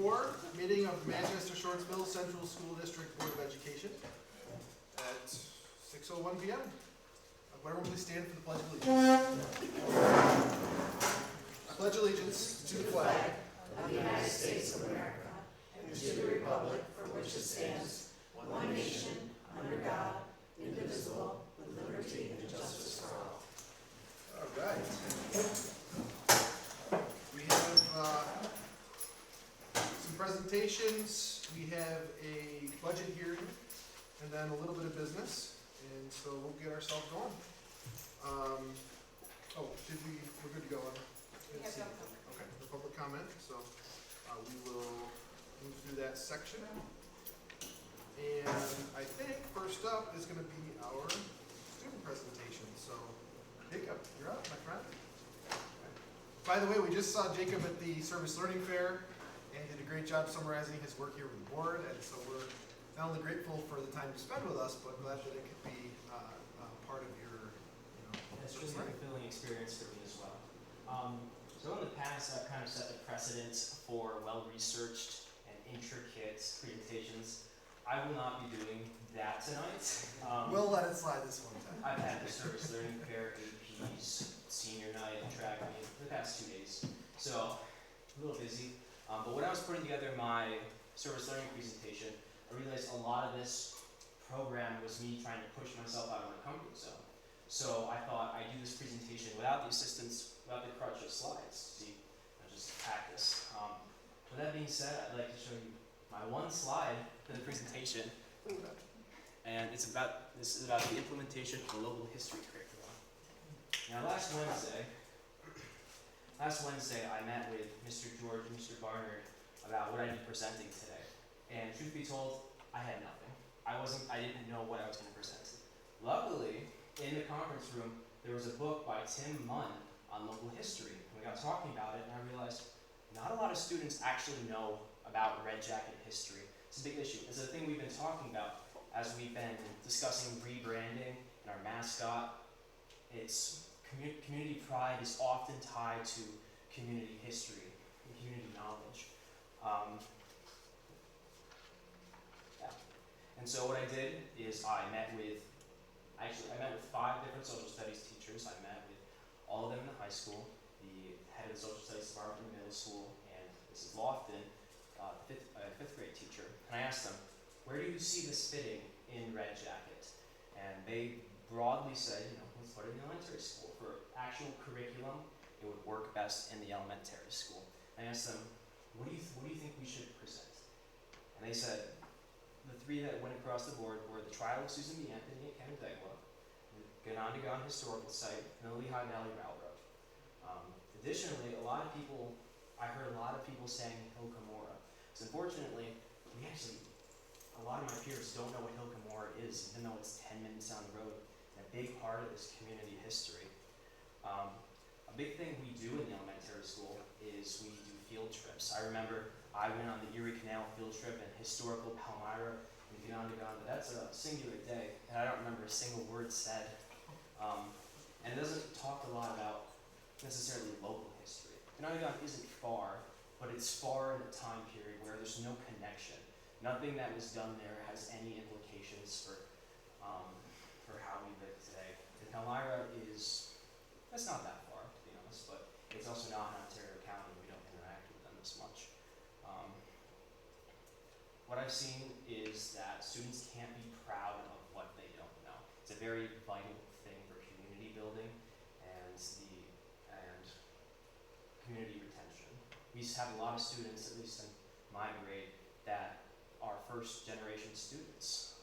2024 meeting of Manchester-Shortsville Central School District Board of Education at 6:01 p.m. Would everyone please stand for the Pledge of Allegiance? I pledge allegiance to the flag of the United States of America and to the republic for which it stands, one nation, under God, indivisible, with liberty and justice for all. All right. We have some presentations. We have a budget hearing and then a little bit of business. And so we'll get ourselves going. We're good to go on. Okay, the public comment. So we will move through that section. And I think first up is going to be our student presentation. So Jacob, you're up, my friend. Okay. By the way, we just saw Jacob at the Service Learning Fair and did a great job summarizing his work here with the board. And so we're not only grateful for the time you spend with us, but glad that it could be part of your, It's really a fulfilling experience for me as well. So in the past, I've kind of set the precedent for well-researched and intricate presentations. I will not be doing that tonight. We'll let it slide this one time. I've had the Service Learning Fair, APs, senior night, track meet for the past 2 days. So a little busy. But when I was putting together my service learning presentation, I realized a lot of this program was me trying to push myself out of my comfort zone. So I thought I'd do this presentation without the assistance, without the crutch of slides. See, I just practice. With that being said, I'd like to show you my one slide for the presentation. And this is about the implementation of the local history curriculum. Now last Wednesday I met with Mr. George and Mr. Barnard about what I'd be presenting today. And truth be told, I had nothing. I didn't know what I was going to present. Luckily, in the conference room, there was a book by Tim Munn on local history. And we got talking about it, and I realized not a lot of students actually know about Red Jacket history. It's a big issue. It's a thing we've been talking about as we've been discussing rebranding and our mascot. It's community pride is often tied to community history and community knowledge. And so what I did is I met with 5 different social studies teachers. I met with all of them in the high school, the head of the social studies department in the middle school, and Mrs. Lofton, fifth grade teacher. And I asked them, where do you see this fitting in Red Jacket? And they broadly said, let's put it in the elementary school. For actual curriculum, it would work best in the elementary school. I asked them, what do you think we should present? And they said, the 3 that went across the board were the trial of Susan B. Anthony at Canandaigua, the Ganondagan Historical Site, and the Lehigh Valley Railroad. Additionally, I heard a lot of people saying Hill Cumorah. So unfortunately, a lot of my peers don't know what Hill Cumorah is, even though it's 10 minutes down the road, and a big part of this community history. A big thing we do in the elementary school is we do field trips. I remember I went on the Erie Canal field trip in historical Palmyra and Ganondagan, but that's a singular day, and I don't remember a single word said. And it doesn't talk a lot about necessarily local history. Ganondagan isn't far, but it's far in a time period where there's no connection. Nothing that was done there has any implications for how we live today. And Palmyra that's not that far, to be honest, but it's also not in Ontario County. We don't interact with them as much. What I've seen is that students can't be proud of what they don't know. It's a very vital thing for community building and community retention. We have a lot of students, at least in my grade, that are first generation students.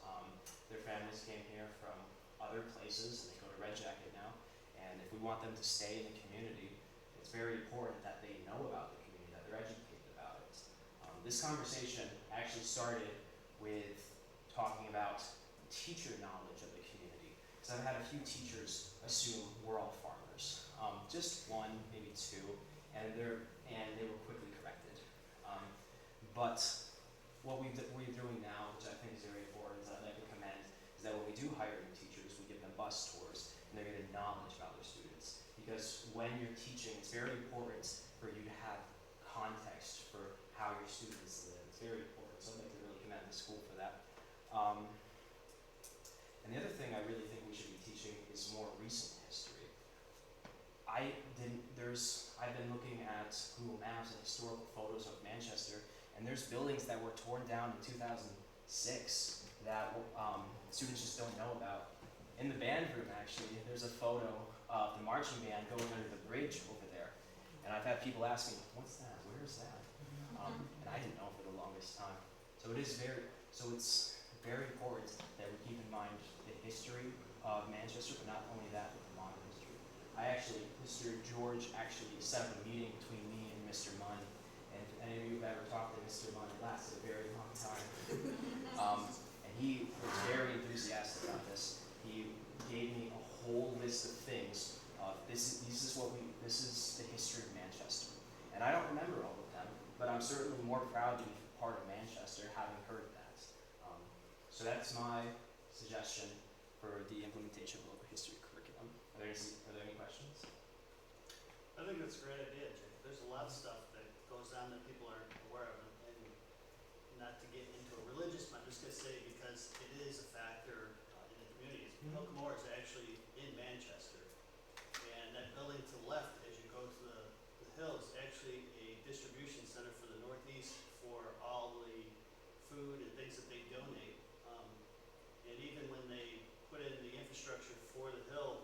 Their families came here from other places, and they go to Red Jacket now. And if we want them to stay in the community, it's very important that they know about the community, that they're educated about it. This conversation actually started with talking about teacher knowledge of the community. Because I've had a few teachers assume we're all farmers. Just 1, maybe 2, and they were quickly corrected. But what we're doing now, which I think is very important, that I'd like to commend, is that when we do hire new teachers, we give them bus tours, and they're getting knowledge about their students. Because when you're teaching, it's very important for you to have context for how your students live. It's very important, so I'd like to really commend the school for that. And the other thing I really think we should be teaching is more recent history. I've been looking at Google Maps and historical photos of Manchester, and there's buildings that were torn down in 2006 that students just don't know about. In the band room, actually, there's a photo of the marching band going under the bridge over there. And I've had people ask me, what's that? Where is that? And I didn't know for the longest time. So it's very important that we keep in mind the history of Manchester, but not only that, but the modern history. Mr. George actually set up a meeting between me and Mr. Munn. And if any of you have ever talked to Mr. Munn, it lasted a very long time. And he was very enthusiastic about this. He gave me a whole list of things. This is the history of Manchester. And I don't remember all of them, but I'm certainly more proud to be part of Manchester, having heard that. So that's my suggestion for the implementation of local history curriculum. Are there any questions? I think that's a great idea, Jake. There's a lot of stuff that goes on that people aren't aware of, and not to get into a religious, I'm just going to say because it is a factor in the community. Hilcomore is actually in Manchester, and that building to the left as you go to the hill is actually a distribution center for the Northeast for all the food and things that they donate. And even when they put in the infrastructure for the hill,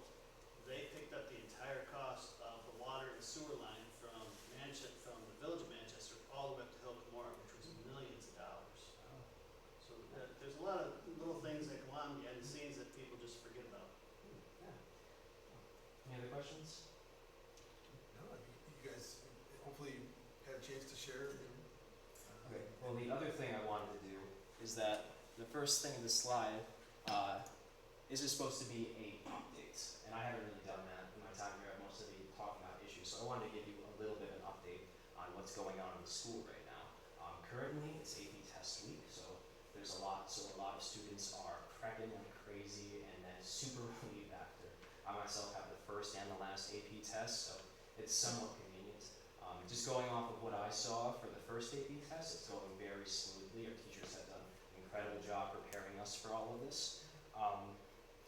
they picked up the entire cost of the water and sewer line from the village of Manchester all the way up to Hilcomore, which was millions of dollars. So there's a lot of little things that go on behind the scenes that people just forget about. Yeah. Any other questions? No, you guys hopefully had a chance to share. Okay. Well, the other thing I wanted to do is that the first thing in the slide is supposed to be a update, and I haven't really done that in my time here. I've mostly been talking about issues, so I wanted to give you a little bit of an update on what's going on in the school right now. Currently, it's AP test week, so there's a lot of students are prepping like crazy, and then super relieved after. I myself have the first and the last AP test, so it's somewhat convenient. Just going off of what I saw for the first AP test, it's going very smoothly. Our teachers have done an incredible job preparing us for all of this.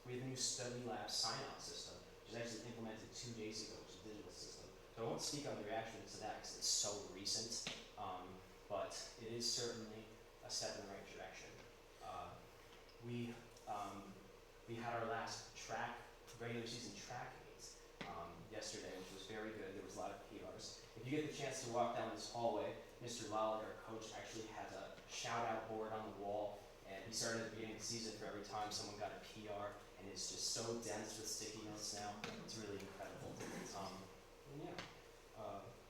We have a new study lab sign-out system, which was actually implemented 2 days ago, which is a digital system. So I won't speak on the reactions to that because it's so recent, but it is certainly a step in the right direction. We had our last regular season track meet yesterday, which was very good. There was a lot of PRs. If you get the chance to walk down this hallway, Mr. Lally, our coach, actually has a shout-out board on the wall, and he started at the beginning of the season for every time someone got a PR, and it's just so dense with sticky notes now. It's really incredible.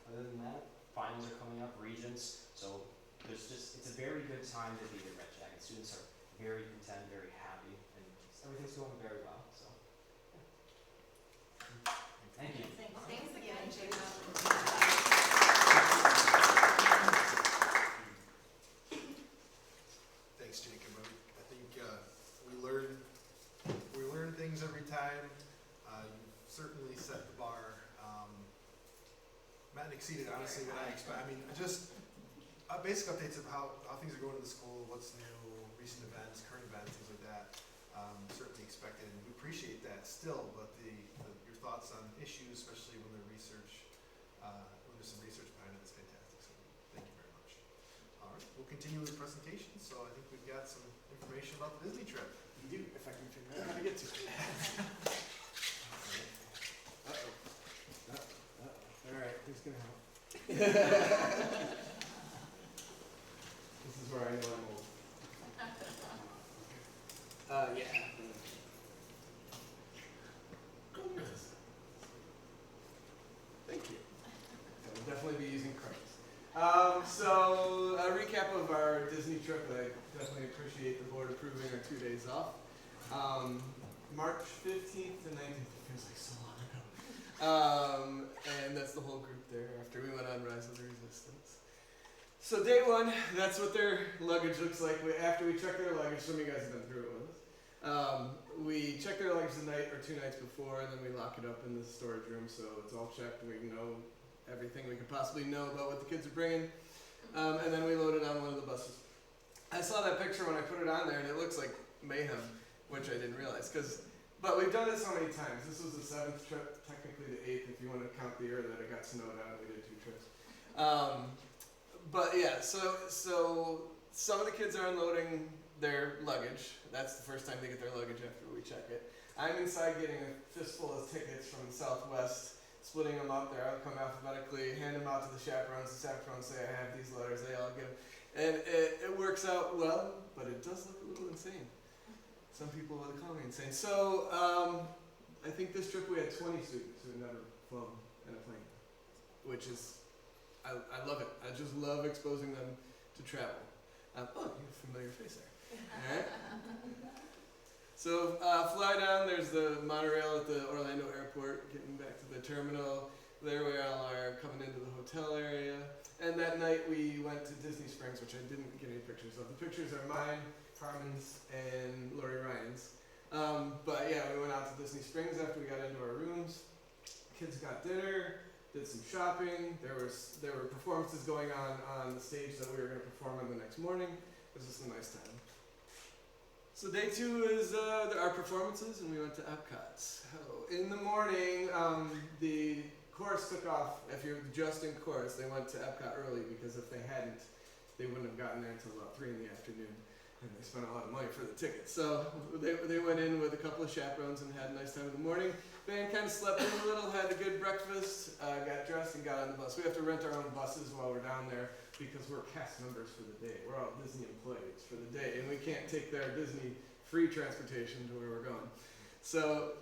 Other than that, finals are coming up, regions, so it's a very good time to be a Red Jacket. Students are very content, very happy, and everything's going very well. So, yeah. Thank you. Thanks again, Jacob. Thanks, Jacob. I think we learn things every time. You've certainly set the bar. Met and exceeded, honestly, what I expect. I mean, just basic updates of how things are going in the school, what's new, recent events, current events, things like that. Certainly expected, and we appreciate that still. But your thoughts on issues, especially when there's some research behind it, is fantastic. So thank you very much. All right, we'll continue with presentations. So I think we've got some information about the Disney trip. We do, if I can figure out how to get to it. All right, who's gonna help? This is where I know I'm old. Yeah. Thank you. I will definitely be using Chrome. So a recap of our Disney trip. I definitely appreciate the board approving our 2 days off. March 15th to 19th. It feels like so long ago. And that's the whole group there after we went on Rise of the Resistance. So day one, that's what their luggage looks like. After we check their luggage, some of you guys have been through it with us. We check their luggage the night or 2 nights before, and then we lock it up in the storage room so it's all checked and we know everything we could possibly know about what the kids are bringing. and then we loaded on one of the buses. I saw that picture when I put it on there, and it looks like mayhem, which I didn't realize. But we've done it so many times. This was the 7th trip, technically the 8th if you want to count the year that it got snowed out. We did 2 trips. But yeah, so some of the kids are unloading their luggage. That's the first time they get their luggage after we check it. I'm inside getting a fistful of tickets from the Southwest, splitting them up there. I'll come alphabetically, hand them out to the chaperones. The chaperones say, I have these letters. They all get them. And it works out well, but it does look a little insane. Some people would call me insane. So I think this trip we had 20 students who had never flown in a plane, which is, I love it. I just love exposing them to travel. Oh, you have a familiar face there. All right. So fly down, there's the monorail at the Orlando airport, getting back to the terminal. There we all are coming into the hotel area. And that night we went to Disney Springs, which I didn't get any pictures of. The pictures are mine, Carmen's, and Lori Ryan's. But yeah, we went out to Disney Springs after we got into our rooms. Kids got dinner, did some shopping. There were performances going on the stage that we were going to perform on the next morning. It was just a nice time. So day 2 is our performances, and we went to Epcot. So in the morning, the chorus took off. If you're just in chorus, they went to Epcot early because if they hadn't, they wouldn't have gotten there until about 3 in the afternoon. And they spent a lot of money for the tickets. So they went in with a couple of chaperones and had a nice time in the morning. Band kind of slept in a little, had a good breakfast, got dressed and got on the bus. We have to rent our own buses while we're down there because we're cast members for the day. We're all Disney employees for the day, and we can't take their Disney free transportation to where we're going. So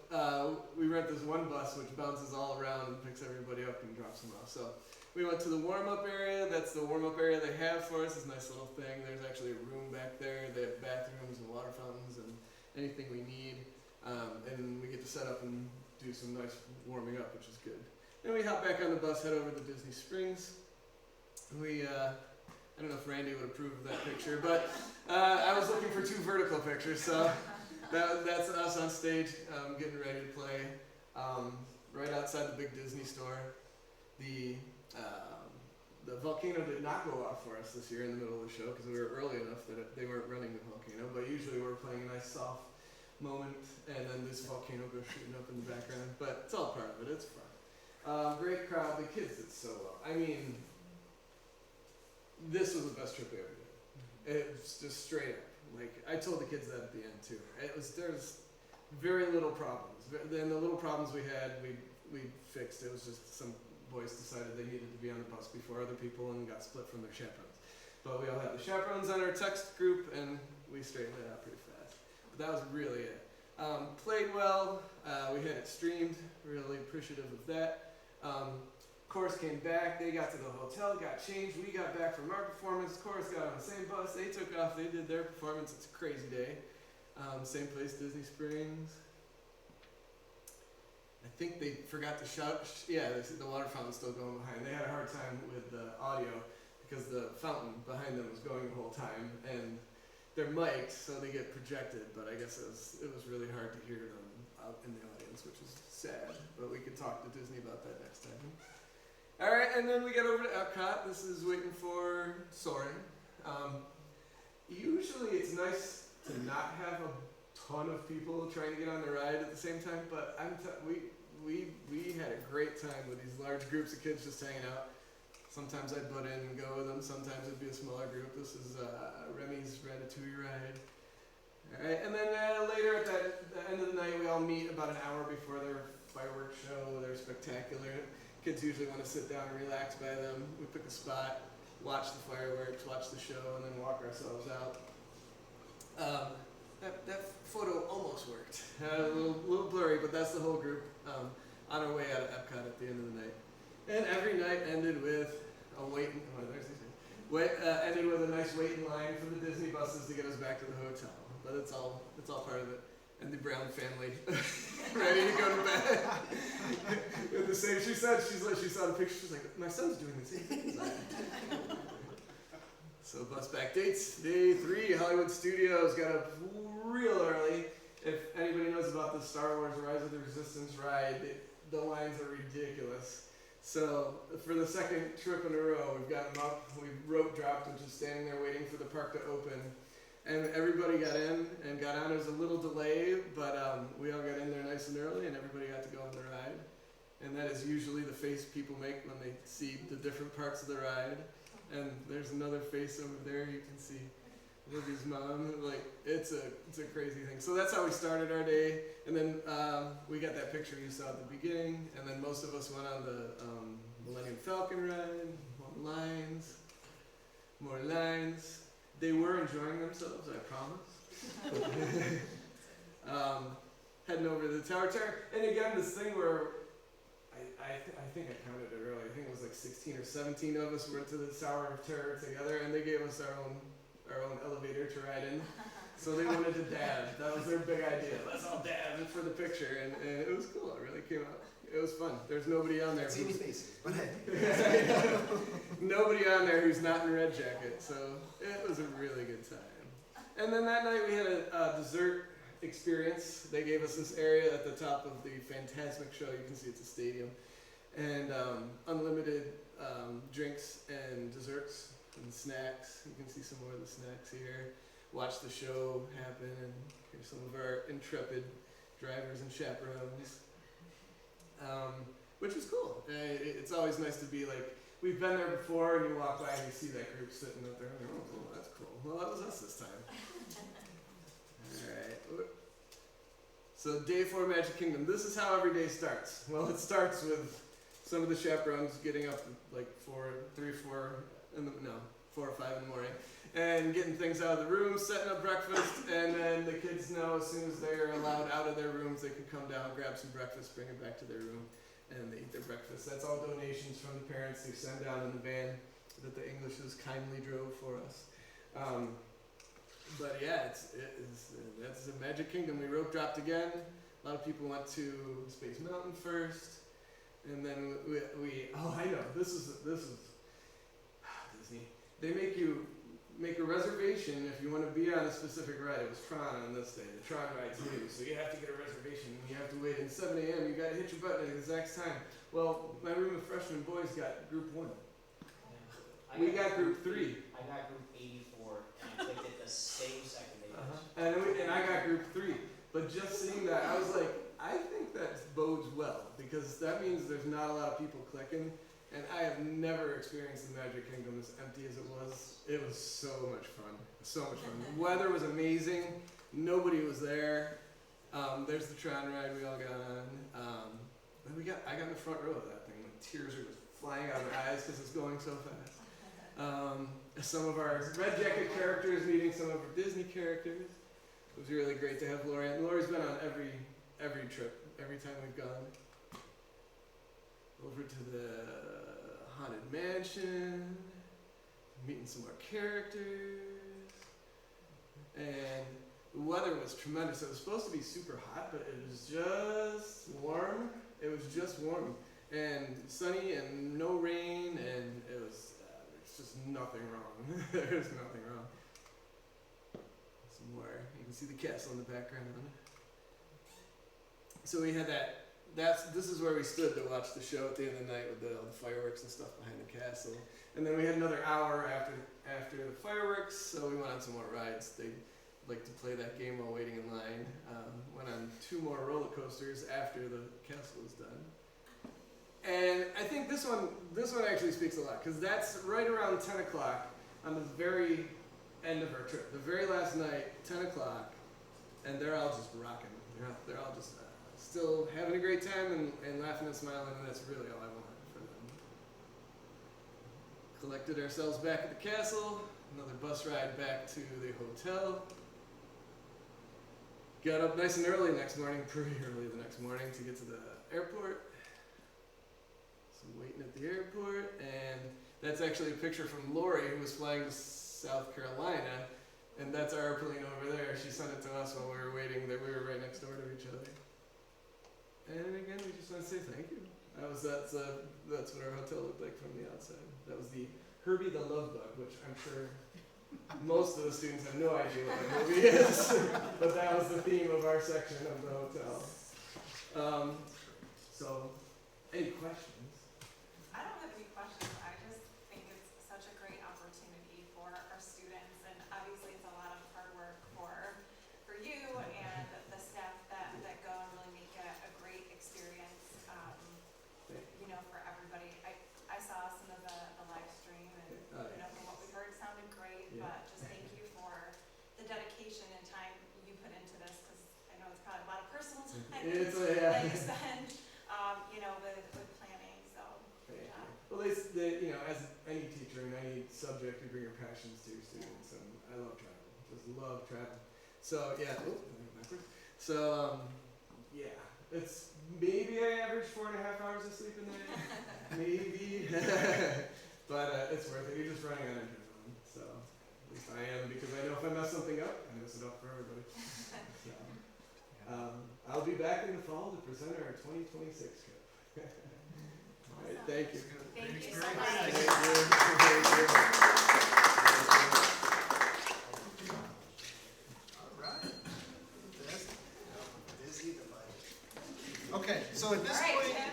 we rent this one bus which bounces all around and picks everybody up and drops them off. So we went to the warm-up area. That's the warm-up area they have for us. It's a nice little thing. There's actually a room back there. They have bathrooms and water fountains and anything we need. And we get to set up and do some nice warming up, which is good. Then we hop back on the bus, head over to Disney Springs. I don't know if Randy would approve of that picture, but I was looking for 2 vertical pictures, so that's us on stage getting ready to play right outside the big Disney store. The volcano did not go off for us this year in the middle of the show because we were early enough that they weren't running the volcano, but usually we're playing a nice soft moment and then this volcano goes shooting up in the background, but it's all part of it. It's fun. Great crowd. The kids did so well. I mean, this was the best trip we ever did. It was just straight up. Like, I told the kids that at the end too. There's very little problems. Then the little problems we had, we fixed. It was just some boys decided they needed to be on the bus before other people and got split from their chaperones. But we all had the chaperones on our text group and we straightened it out pretty fast. But that was really it. Played well. We had it streamed. Really appreciative of that. Chorus came back. They got to the hotel, got changed. We got back from our performance. Chorus got on the same bus. They took off. They did their performance. It's a crazy day. Same place, Disney Springs. I think they forgot to shut. Yeah, the water fountain's still going behind. They had a hard time with the audio because the fountain behind them was going the whole time, and they're mic'd, so they get projected. But I guess it was really hard to hear them out in the audience, which is sad. But we could talk to Disney about that next time. All right, and then we get over to Epcot. This is waiting for Soaring. Usually it's nice to not have a ton of people trying to get on the ride at the same time, but we had a great time with these large groups of kids just hanging out. Sometimes I'd butt in and go with them. Sometimes it'd be a smaller group. This is Remy's Ratatouille ride. All right, and then later at the end of the night, we all meet about an hour before their fireworks show. They're spectacular. Kids usually want to sit down and relax by them. We pick a spot, watch the fireworks, watch the show, and then walk ourselves out. That photo almost worked. A little blurry, but that's the whole group on our way out of Epcot at the end of the night. And every night ended with ended with a nice wait in line for the Disney buses to get us back to the hotel. But it's all part of it. And the Brown family ready to go to bed. With the same, she saw the picture. She's like, my son's doing the same thing as I am. So bus back dates. Day 3, Hollywood Studios got up real early. If anybody knows about the Star Wars Rise of the Resistance ride, the lines are ridiculous. So for the second trip in a row, we've got them up. We rope dropped, which is standing there waiting for the park to open. And everybody got in and got on. There was a little delay, but we all got in there nice and early, and everybody got to go on the ride. And that is usually the face people make when they see the different parts of the ride. And there's another face over there. You can see Libby's mom. Like it's a crazy thing. So that's how we started our day. And then we got that picture you saw at the beginning. And then most of us went on the Millennium Falcon ride. More lines. They were enjoying themselves, I promise. Heading over to the tower. And again, this thing where I think I counted it earlier. I think it was like 16 or 17 of us went to the Tower of Terror together, and they gave us our own elevator to ride in. So they wanted to dab. That was their big idea. Let's all dab for the picture, and it was cool. It really came out. It was fun. There's nobody on there. See any faces, but hey. Nobody on there who's not in Red Jacket, so it was a really good time. And then that night we had a dessert experience. They gave us this area at the top of the Fantasmic show. You can see it's a stadium. And unlimited drinks and desserts and snacks. You can see some more of the snacks here. Watch the show happen and hear some of our intrepid drivers and chaperones. Which was cool. It's always nice to be like, we've been there before and you walk by and you see that group sitting up there. And you're, oh, cool, that's cool. Well, that was us this time. Alright. So day 4 Magic Kingdom. This is how every day starts. Well, it starts with some of the chaperones getting up like 4 or 5 in the morning and getting things out of the room, setting up breakfast, and then the kids know as soon as they're allowed out of their rooms, they can come down, grab some breakfast, bring it back to their room, and they eat their breakfast. That's all donations from the parents they send down in the van that the Englishes kindly drove for us. But yeah, that's the Magic Kingdom. We rope dropped again. A lot of people went to Space Mountain first, and then we I know this is Disney. They make you make a reservation if you want to be on a specific ride. It was Tron on this day. The Tron ride's new, so you have to get a reservation. You have to wait in 7 a.m. You got to hit your button at the exact time. Well, my room of freshmen boys got group 1. We got group 3. I got group 84, and I clicked it the same second they did. And I got group 3. But just seeing that, I was like, I think that bodes well, because that means there's not a lot of people clicking. And I have never experienced the Magic Kingdom as empty as it was. It was so much fun. So much fun. The weather was amazing. Nobody was there. There's the Tron ride we all got on. I got in the front row of that thing. Like, tears are just flying out of my eyes because it's going so fast. Some of our Red Jacket characters meeting some of our Disney characters. It was really great to have Lori. And Lori's been on every trip, every time we've gone. Over to the Haunted Mansion, meeting some more characters, and the weather was tremendous. It was supposed to be super hot, but it was just warm. It was just warm and sunny and no rain, and it was there's just nothing wrong. There's nothing wrong. Some more. You can see the castle in the background. So we had that. This is where we stood to watch the show at the end of the night with all the fireworks and stuff behind the castle. And then we had another hour after the fireworks, so we went on some more rides. They like to play that game while waiting in line. Went on 2 more roller coasters after the castle was done. And I think this one actually speaks a lot, because that's right around 10 o'clock on the very end of our trip. The very last night, 10 o'clock, and they're all just rocking. They're all just still having a great time and laughing and smiling, and that's really all I want for them. Collected ourselves back at the castle, another bus ride back to the hotel. Got up nice and early next morning, pretty early the next morning, to get to the airport. So waiting at the airport, and that's actually a picture from Lori, who was flying to South Carolina, and that's our airplane over there. She sent it to us while we were waiting, that we were right next door to each other. And again, we just want to say thank you. That's what our hotel looked like from the outside. That was the Herbie the Love Bug, which I'm sure most of the students have no idea what that movie is. But that was the theme of our section of the hotel. So, any questions? but just thank you for the dedication and time you put into this, because I know it's probably a lot of personal time that you spend, with planning, so. Thank you. Well, they, as any teacher in any subject, you bring your passions to your students, and I love travel. Just love travel. So yeah. So yeah, it's maybe I average 4.5 hours of sleep a night. Maybe. But it's worth it. You're just running on adrenaline. So at least I am, because I know if I mess something up, I mess it up for everybody. So, I'll be back in the fall to present our 2026 trip. All right, thank you. Thank you so Great much. experience. All right. Fantastic. Busy the budget. Okay, so at this All right, point, Tim.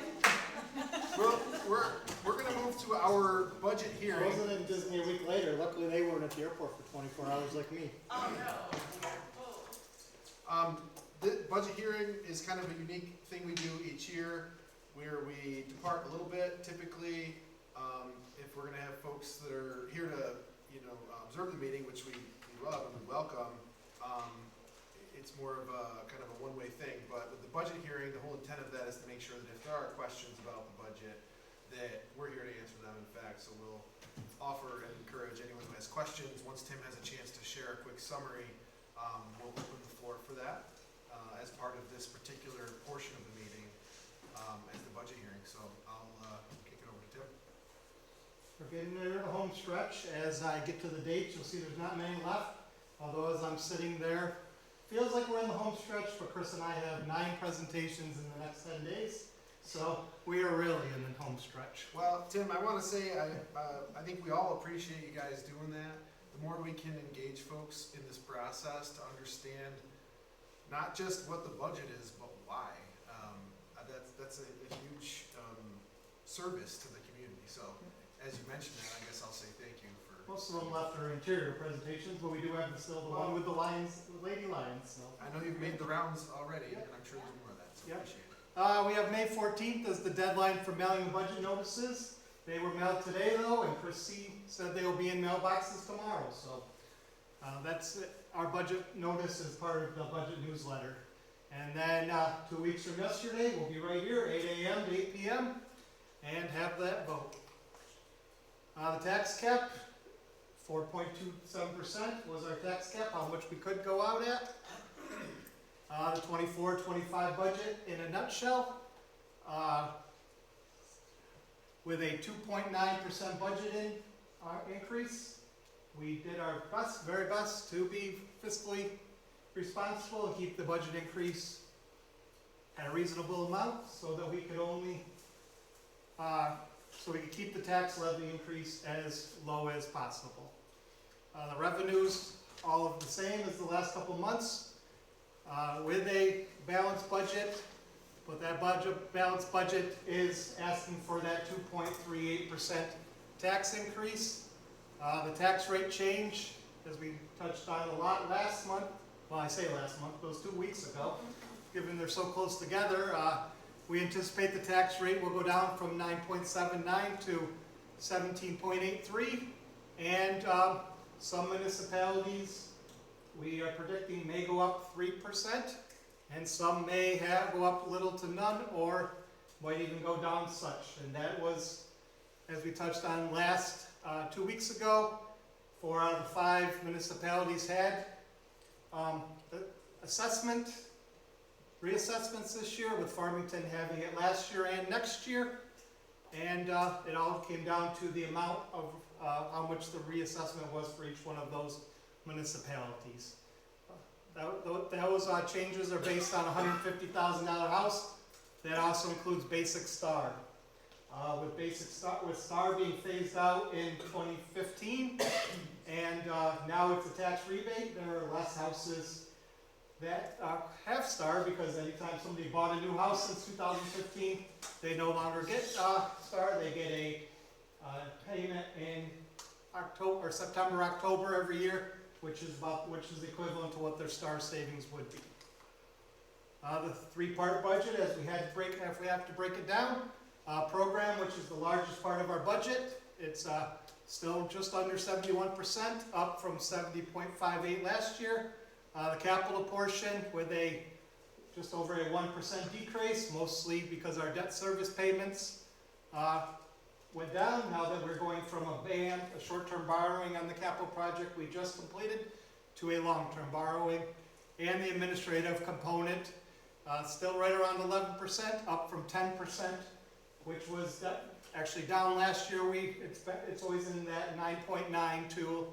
we're gonna move to our budget I hearing. wasn't in Disney a week later. Luckily, they weren't at the airport for 24 hours like me. Oh, no. Oh. The budget hearing is kind of a unique thing we do each year, where we depart a little bit. Typically, if we're gonna have folks that are here to, observe the meeting, which we love and we welcome, it's more of a kind of a one-way thing. But with the budget hearing, the whole intent of that is to make sure that if there are questions about the budget, that we're here to answer them, in fact. So we'll offer and encourage anyone who has questions. Once Tim has a chance to share a quick summary, we'll open the floor for that as part of this particular portion of the meeting as the budget hearing. So I'll kick it over to Tim. We're getting near the home stretch. As I get to the dates, you'll see there's not many left. Although as I'm sitting there, feels like we're in the home stretch, but Chris and I have 9 presentations in the next 10 days. So we are really in the home stretch. Well, Tim, I want to say I think we all appreciate you guys doing that. The more we can engage folks in this process to understand not just what the budget is, but why. That's a huge service to the community. So, as you mentioned that, I guess I'll say thank you for. Most of them left are interior presentations, but we do have still the one with the lions, the lady lions. So. I know you've made the rounds already, and I'm sure there's more of that. So Yep. appreciate it. We have May 14th as the deadline for mailing the budget notices. They were mailed today though, and Chris C. said they will be in mailboxes tomorrow. So that's it. Our budget notice is part of the budget newsletter. And then 2 weeks from yesterday, we'll be right here, 8 a.m. to 8 p.m. and have that vote. The tax cap, 4.27% was our tax cap, how much we could go out at. The 24-25 budget in a nutshell, with a 2.9% budget increase. We did our best, very best, to be fiscally responsible and keep the budget increase at a reasonable amount, so that we could only, so we could keep the tax levy increase as low as possible. The revenues, all of the same as the last couple months. With a balanced budget, but that balanced budget is asking for that 2.38% tax increase. The tax rate change, as we touched on a lot last month, well, I say last month, it was 2 weeks ago, given they're so close together, we anticipate the tax rate will go down from 9.79 to 17.83, and some municipalities we are predicting may go up 3%, and some may go up little to none, or might even go down such. And that was, as we touched on last 2 weeks ago, 4 out of the 5 municipalities had reassessments this year, with Farmington having it last year and next year. And it all came down to the amount of how much the reassessment was for each one of those municipalities. Those changes are based on a $150,000 house. That also includes Basic Star. With Star being phased out in 2015, and now it's a tax rebate. There are less houses that have Star, because anytime somebody bought a new house since 2015, they no longer get Star. They get a payment in September, October every year, which is equivalent to what their Star savings would be. The 3-part budget, if we have to break it down. Program, which is the largest part of our budget, it's still just under 71%, up from 70.58 last year. The capital portion with just over a 1% decrease, mostly because our debt service payments went down now that we're going from a short-term borrowing on the capital project we just completed to a long-term borrowing. And the administrative component, still right around 11%, up from 10%, which was actually down last year. It's always in that 9.9 to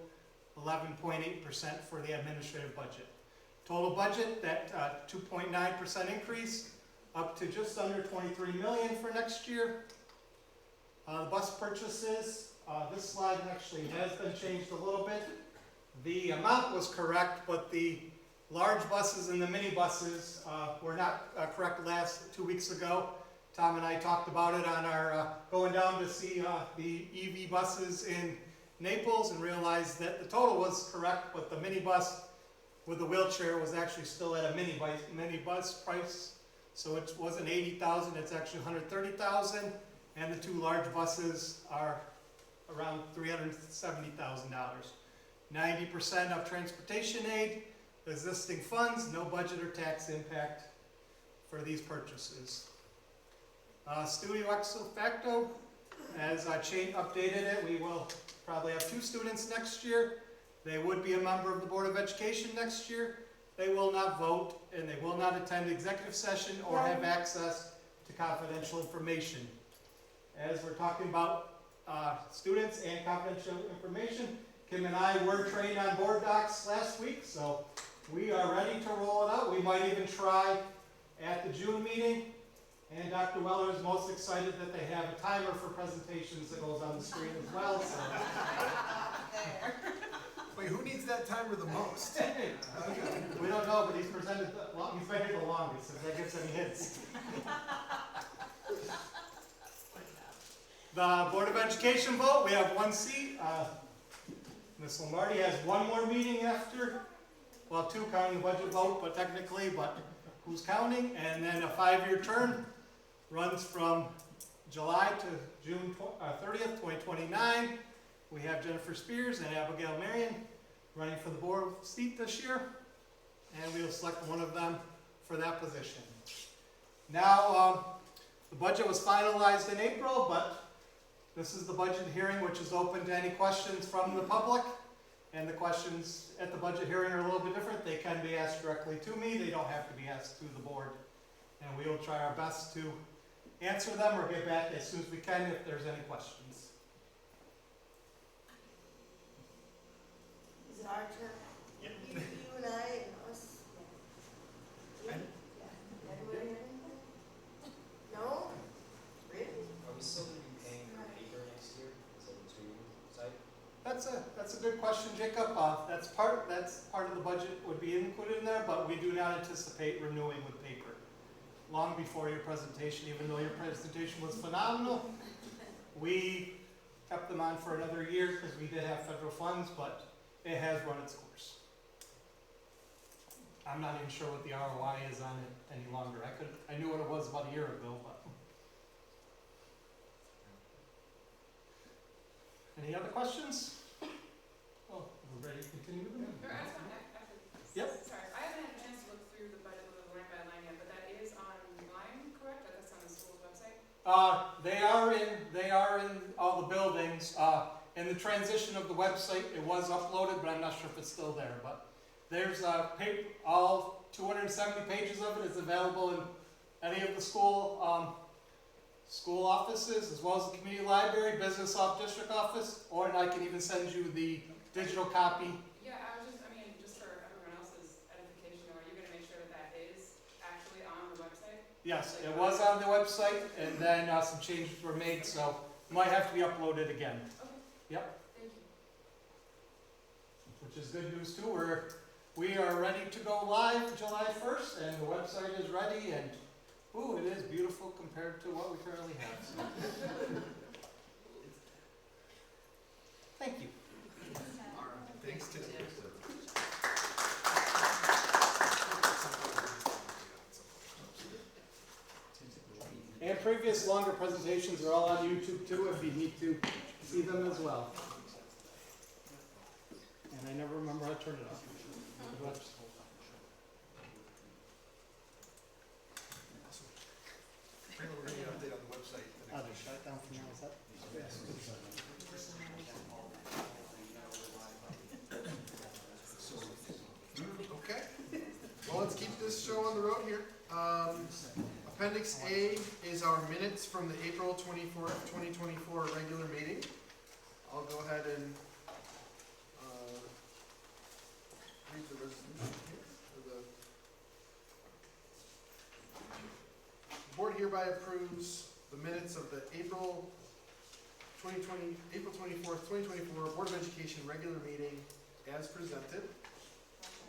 11.8% for the administrative budget. Total budget, that 2.9% increase, up to just under 23 million for next year. The bus purchases, this slide actually has been changed a little bit. The amount was correct, but the large buses and the mini buses were not correct 2 weeks ago. Tom and I talked about it on our going down to see the EV buses in Naples and realized that the total was correct, but the mini bus with the wheelchair was actually still at a mini bus price. So it wasn't 80,000, it's actually 130,000, and the 2 large buses are around $370,000. 90% of transportation aid, existing funds, no budget or tax impact for these purchases. Studio ex facto, as I updated it, we will probably have 2 students next year. They would be a member of the Board of Education next year. They will not vote, and they will not attend executive session or have access to confidential information. As we're talking about students and confidential information, Kim and I were trained on board docs last week, so we are ready to roll it out. We might even try at the June meeting. And Dr. Weller is most excited that they have a timer for presentations that goes on the screen as well. So. Wait, who needs that timer the most? We don't know, but he's been here the longest, if that gives any hints. The Board of Education vote, we have 1 seat. Ms. Lombardi has 1 more meeting after, well, 2 counting the budget vote, but technically, who's counting? And then a 5-year term runs from July to June 30th, 2029. We have Jennifer Spears and Abigail Marion running for the board seat this year, and we will select one of them for that position. Now, the budget was finalized in April, but this is the budget hearing, which is open to any questions from the public. And the questions at the budget hearing are a little bit different. They can be asked directly to me. They don't have to be asked to the board. And we will try our best to answer them or get back as soon as we can if there's any questions. Is it our turn? Yep. You and I and us? Yeah. Anybody have anything? No? Really? Are we still going to be paying for paper next year instead of 2 site? That's a good question, Jacob. That's part of the budget would be included in there, but we do not anticipate renewing with paper. Long before your presentation, even though your presentation was phenomenal, we kept them on for another year because we did have federal funds, but it has run its course. I'm not even sure what the ROI is on it any longer. I knew what it was about a year ago, but. Any other questions? Oh, we're ready to continue with them? Yep. Sorry, I haven't had a chance to look through the budget with the line by line yet, but that is online, correct? That's on the school's website? They are in all the buildings. In the transition of the website, it was uploaded, but I'm not sure if it's still there. But there's all 270 pages of it is available in any of the school offices, as well as the community library, business district office, or I can even send you the digital copy. Yeah, just for everyone else's edification, are you going to make sure that is actually on the website? Yes, it was on the website, and then some changes were made, so it might have to be uploaded again. Okay. Yep. Thank you. Which is good news too. We are ready to go live July 1st, and the website is ready, and ooh, it is beautiful compared to what we currently have. So. Thank you. All right, thanks, Tim. And previous longer presentations are all on YouTube too, if you need to see them as well. turn it off. We're going to get an update on the website. Oh, they shut it down for now, is that? Okay. Well, let's keep this show on the road here. Appendix A is our minutes from the April 24th, 2024 regular meeting. I'll go ahead and read the resolution here. The board hereby approves the minutes of the April 24th, 2024 Board of Education regular meeting as presented.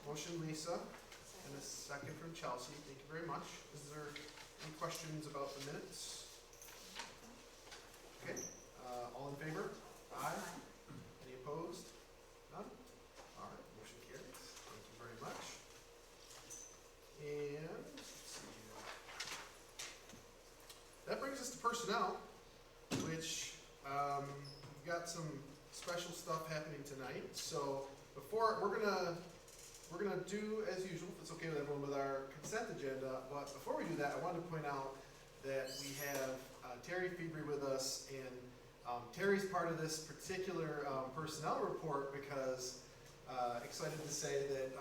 Motion Lisa, and a second from Chelsea. Thank you very much. Is there any questions about the minutes? Okay, all in favor? Aye. Any opposed? None? All right, motion carries. Thank you very much. And let's see here. That brings us to personnel, which we've got some special stuff happening tonight. So before we're gonna do as usual, if it's okay with everyone, with our consent agenda. But before we do that, I wanted to point out that we have Terry February with us, and Terry's part of this particular personnel report because excited to say that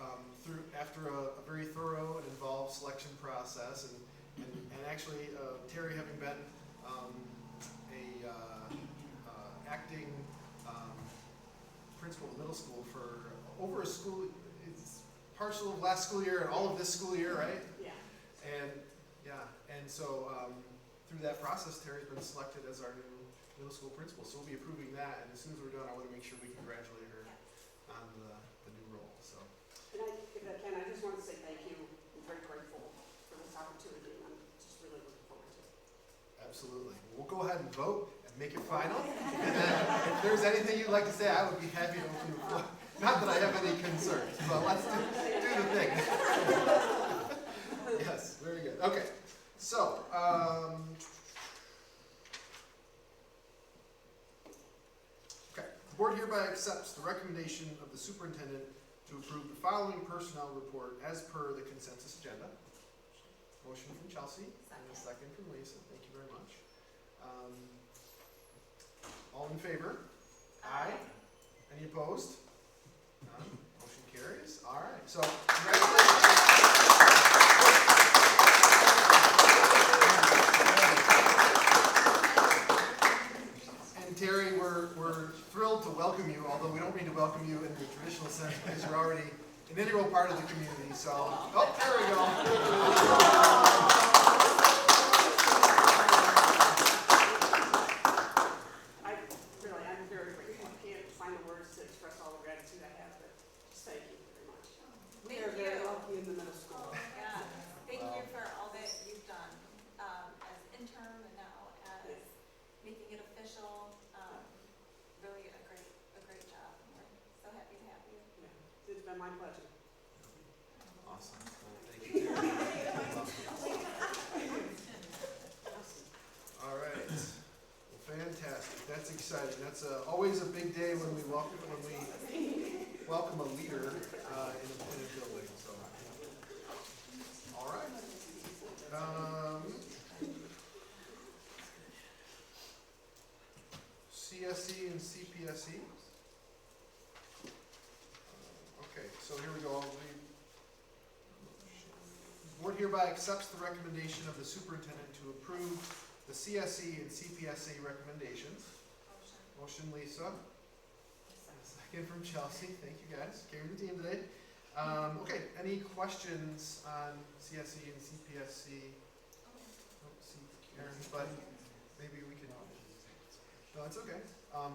after a very thorough and involved selection process, and actually Terry having been acting principal of middle school for over a school. Partial of last school year and all of this school year, right? Yeah. And so through that process, Terry's been selected as our new middle school principal. So we'll be approving that, and as soon as we're done, I want to make sure we congratulate her on the new role. So. And if I can, I just want to say thank you. I'm very grateful for this opportunity, and I'm just really looking forward to it. Absolutely. We'll go ahead and vote and make it final. And then if there's anything you'd like to say, I would be happy to open the floor. Not that I have any concerns, but let's do the thing. Yes, very good. Okay, so, the board hereby accepts the recommendation of the superintendent to approve the following personnel report as per the consensus agenda. Motion from Chelsea, and a second from Lisa. Thank you very much. All in favor? Aye. Any opposed? None. Motion carries. All right. So, congratulations. And Terry, we're thrilled to welcome you, although we don't mean to welcome you in the traditional sense because you're already an integral part of the community. So, oh, there we go. I'm very grateful. I can't find the words to express all the gratitude I have, but just thank you very much. We are very lucky in the middle school. Yeah, thank you for all that you've done as interim and now as making it official. Really a great job. We're so happy to have you. Yeah, it's been my pleasure. Awesome. Well, thank you, Terry. All right. Well, fantastic. That's exciting. That's always a big day when we welcome a leader in a building. So, all right. CSE and CPSE. Okay, so here we go. I'll read. The board hereby accepts the recommendation of the superintendent to approve the CSE and CPSE recommendations. Motion Lisa. Second from Chelsea. Thank you guys. Carrying the team today. Okay, any questions on CSE and CPSE? Don't see Karen, but maybe we could. No, it's okay.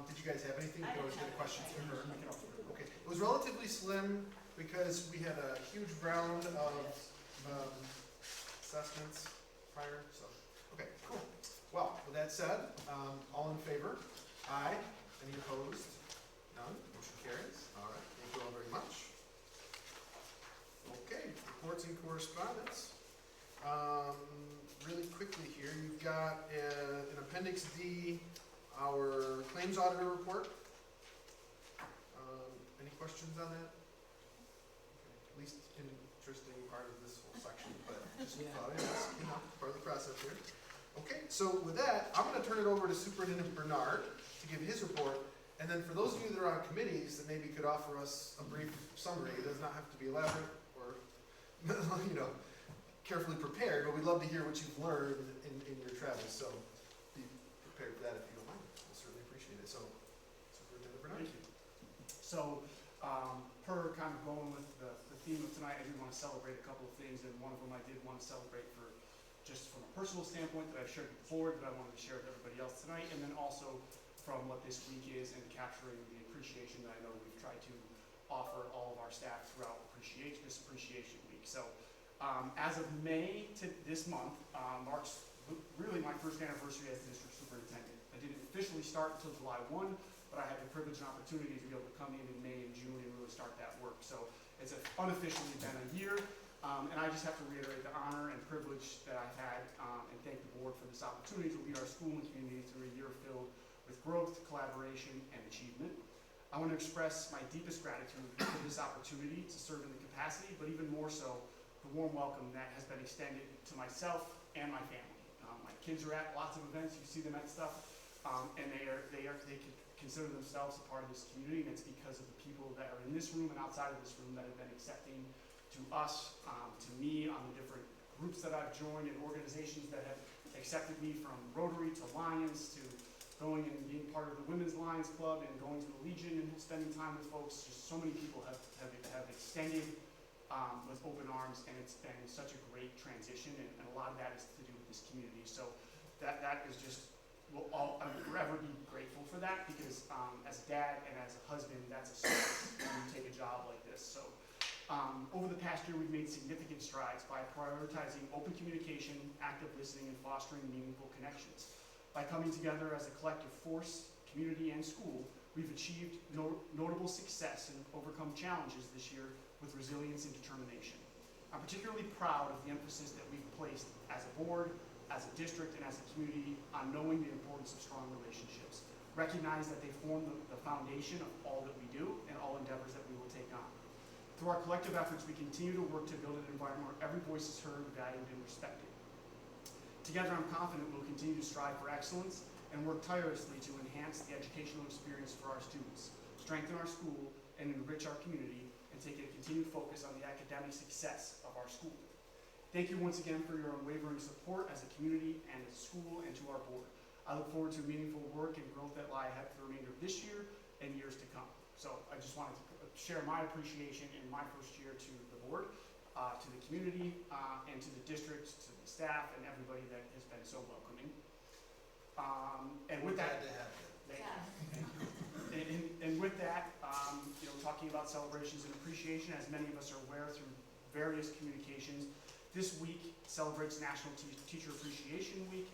Did you guys have anything? You can always get a question from her. Okay, it was relatively slim because we had a huge round of assessments prior. So, okay, cool. Well, with that said, all in favor? Aye. Any opposed? None. Motion carries. All right. Thank you all very much. Okay, reports and correspondence. Really quickly here, you've got in Appendix D our claims auditor report. Any questions on that? least interesting part of this whole section, but just thought I'd ask, part of the process here. Okay, so with that, I'm gonna turn it over to Superintendent Bernard to give his report, and then for those of you that are on committees that maybe could offer us a brief summary, it does not have to be elaborate or, carefully prepared, but we'd love to hear what you've learned in your travels, so be prepared for that if you don't mind. We'll certainly appreciate it. So, Superintendent Bernard. Thank you. So, per kind of going with the theme of tonight, I did want to celebrate a couple of things, and one of them I did want to celebrate for just from a personal standpoint that I've shared with the board, that I wanted to share with everybody else tonight, and then also from what this week is and capturing the appreciation that I know we've tried to offer all of our staff throughout this Appreciation Week. So, as of May to this month, marks really my first anniversary as the district superintendent. I didn't officially start until July 1, but I had the privilege and opportunity to be able to come in May and June and really start that work. So it's unofficially been a year, and I just have to reiterate the honor and privilege that I've had, and thank the board for this opportunity to lead our school and community through a year filled with growth, collaboration, and achievement. I want to express my deepest gratitude for this opportunity to serve in the capacity, but even more so, the warm welcome that has been extended to myself and my family. My kids are at lots of events, you see them at stuff, and they consider themselves a part of this community, and it's because of the people that are in this room and outside of this room that have been accepting to us, to me, on the different groups that I've joined and organizations that have accepted me, from Rotary to Lions to going and being part of the Women's Lions Club and going to the Legion and spending time with folks. Just so many people have extended with open arms, and it's been such a great transition, and a lot of that is to do with this community. So that is just, I'll forever be grateful for that, because as a dad and as a husband, that's a service when you take a job like this. So over the past year, we've made significant strides by prioritizing open communication, active listening, and fostering meaningful connections. By coming together as a collective force, community, and school, we've achieved notable success and overcome challenges this year with resilience and determination. I'm particularly proud of the emphasis that we've placed as a board, as a district, and as a community on knowing the importance of strong relationships. Recognize that they form the foundation of all that we do and all endeavors that we will take on. Through our collective efforts, we continue to work to build an environment where every voice is heard, valued, and respected. Together, I'm confident we'll continue to strive for excellence and work tirelessly to enhance the educational experience for our students, strengthen our school, and enrich our community, and take a continued focus on the academic success of our school. Thank you once again for your unwavering support as a community and as a school, and to our board. I look forward to meaningful work and growth that lie ahead for the remainder of this year and years to come. So I just wanted to share my appreciation in my first year to the board, to the community, and to the district, to the staff, and everybody that has been so welcoming. And with that, thank you. And with that, talking about celebrations and appreciation, as many of us are aware through various communications, this week celebrates National Teacher Appreciation Week,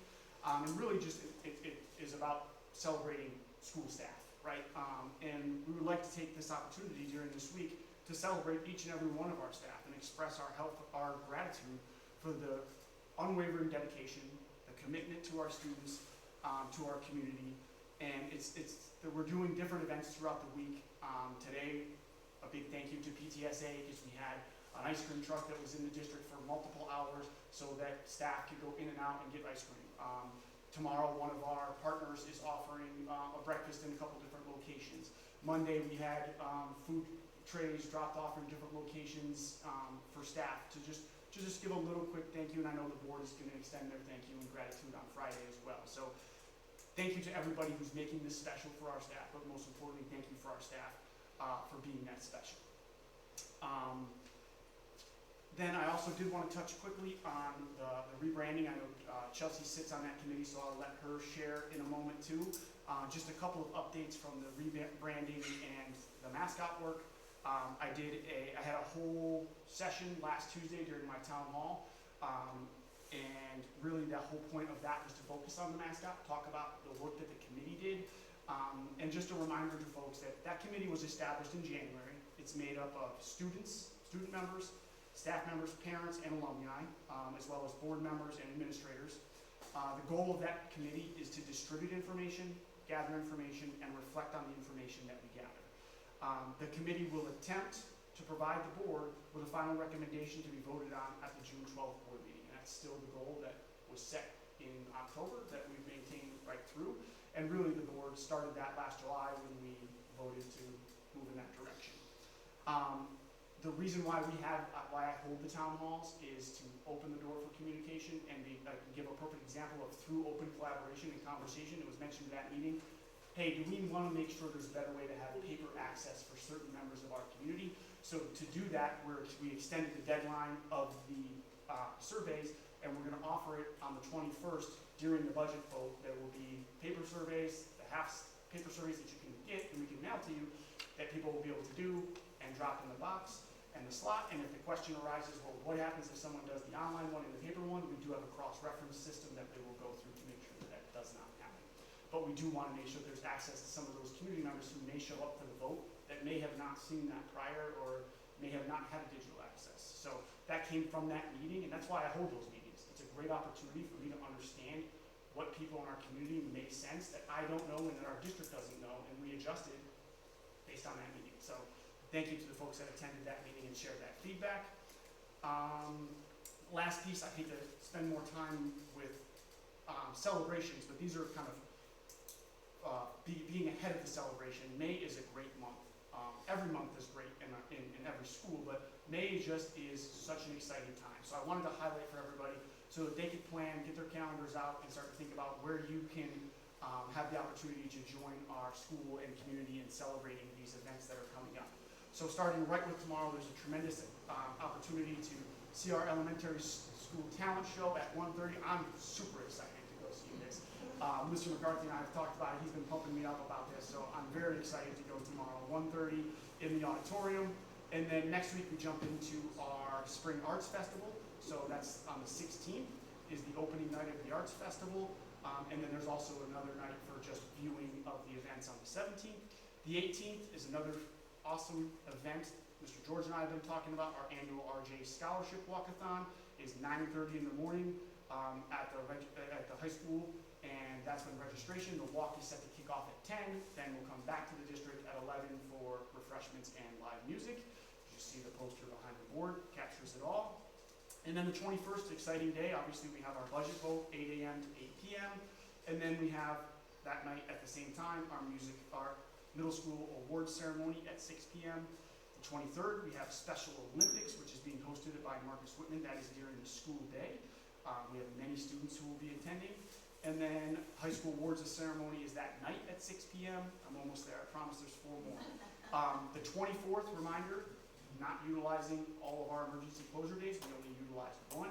and really just it is about celebrating school staff, right? And we would like to take this opportunity during this week to celebrate each and every one of our staff and express our gratitude for the unwavering dedication, the commitment to our students, to our community, and we're doing different events throughout the week. Today, a big thank you to PTSA, because we had an ice cream truck that was in the district for multiple hours so that staff could go in and out and get ice cream. Tomorrow, one of our partners is offering a breakfast in a couple different locations. Monday, we had food trays dropped off in different locations for staff to just give a little quick thank you, and I know the board is going to extend their thank you and gratitude on Friday as well. So thank you to everybody who's making this special for our staff, but most importantly, thank you for our staff for being that special. Then I also did want to touch quickly on the rebranding. I know Chelsea sits on that committee, so I'll let her share in a moment too. Just a couple of updates from the rebranding and the mascot work. I had a whole session last Tuesday during my town hall, and really the whole point of that was to focus on the mascot, talk about the work that the committee did, and just a reminder to folks that that committee was established in January. It's made up of student members, staff members, parents, and alumni, as well as board members and administrators. The goal of that committee is to distribute information, gather information, and reflect on the information that we gather. The committee will attempt to to provide the board with a final recommendation to be voted on at the June 12th board meeting. And that's still the goal that was set in October that we've maintained right through. And really the board started that last July when we voted to move in that direction. The reason why why I hold the town halls is to open the door for communication and give a perfect example of through open collaboration and conversation. It was mentioned at that meeting. Hey, do we want to make sure there's a better way to have paper access for certain members of our community? So to do that, we extended the deadline of the surveys, and we're going to offer it on the 21st during the budget vote. There will be paper surveys, the half paper surveys that you can get and we can mail to you that people will be able to do and drop in the box and the slot. And if the question arises, well, what happens if someone does the online one and the paper one? We do have a cross-reference system that they will go through to make sure that that does not happen. But we do want to make sure there's access to some of those community members who may show up for the vote that may have not seen that prior or may have not had digital access. So that came from that meeting, and that's why I hold those meetings. It's a great opportunity for me to understand what people in our community may sense that I don't know and that our district doesn't know, and we adjusted based on that meeting. So thank you to the folks that attended that meeting and shared that feedback. Last piece, I hate to spend more time with celebrations, but these are kind of being ahead of the celebration. May is a great month. Every month is great in every school, but May just is such an exciting time. So I wanted to highlight for everybody so that they could plan, get their calendars out, and start to think about where you can have the opportunity to join our school and community in celebrating these events that are coming up. So starting right with tomorrow, there's a tremendous opportunity to see our elementary school talent show at 1:30. I'm super excited to go see this. Mr. McCarthy and I have talked about it. He's been pumping me up about this, so I'm very excited to go tomorrow, 1:30 in the auditorium. And then next week we jump into our Spring Arts Festival. So that's on the 16th is the opening night of the Arts Festival. And then there's also another night for just viewing of the events on the 17th. The 18th is another awesome event Mr. George and I have been talking about. Our annual RJ Scholarship Walkathon is 9:30 in the morning at the high school, and that's when registration. The walk is set to kick off at 10. Then we'll come back to the district at 11 for refreshments and live music. You see the poster behind the board captures it all. And then the 21st, exciting day. Obviously, we have our budget vote, 8 a.m. to 8 p.m. And then we have that night at the same time our middle school awards ceremony at 6 p.m. The 23rd, we have Special Olympics, which is being hosted by Marcus Whitman. That is during the school day. We have many students who will be attending. And then high school awards ceremony is that night at 6 p.m. I'm almost there. I promise there's 4 more. The 24th, reminder, not utilizing all of our emergency closure days. We only utilized 1.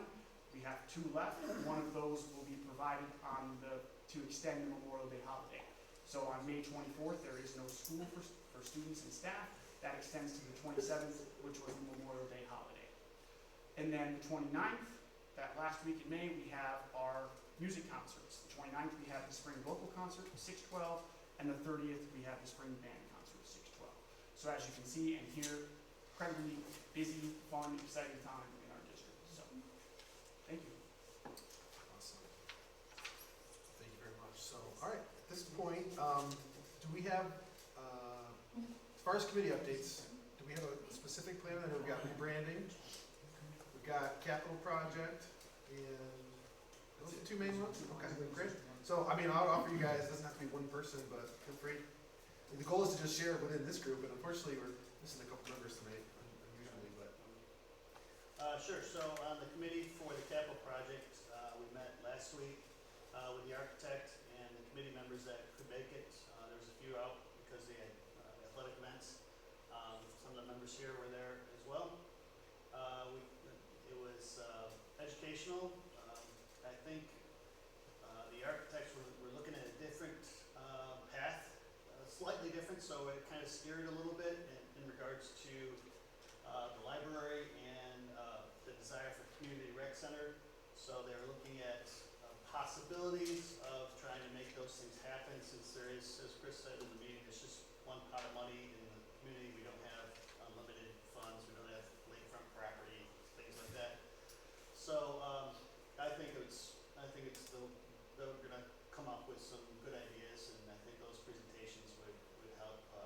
We have 2 left. One of those will be provided to extend the Memorial Day holiday. So on May 24th, there is no school for students and staff. That extends to the 27th, which was the Memorial Day holiday. And then the 29th, that last week in May, we have our music concerts. The 29th, we have the spring vocal concert, 6:12, and the 30th, we have the spring band concert, 6:12. So as you can see and hear, incredibly busy, fun, exciting time in our district. So, thank you. Awesome. Thank you very much. So, all right, at this point, do we have, as far as committee updates, do we have a specific plan? I know we've got rebranding, we've got capital project, and those are the 2 main ones? Okay, great. So, I mean, I'll offer you guys, it doesn't have to be one person, but feel free. The goal is to just share it within this group, and unfortunately, we're missing a couple members tonight, unusually, but. Sure, so on the committee for the capital project, we met last week with the architect and the committee members that could make it. There was a few out because they had athletic events. Some of the members here were there as well. It was educational. I think the architects were looking at a different path, slightly different, so it kind of steered a little bit in regards to the library and the desire for community rec center. So they're looking at possibilities of trying to make those things happen, since there is, as Chris said in the meeting, there's just one pot of money in the community. We don't have unlimited funds. We don't have lakefront property, things like that. So I think they're going to come up with some good ideas, and I think those presentations would help the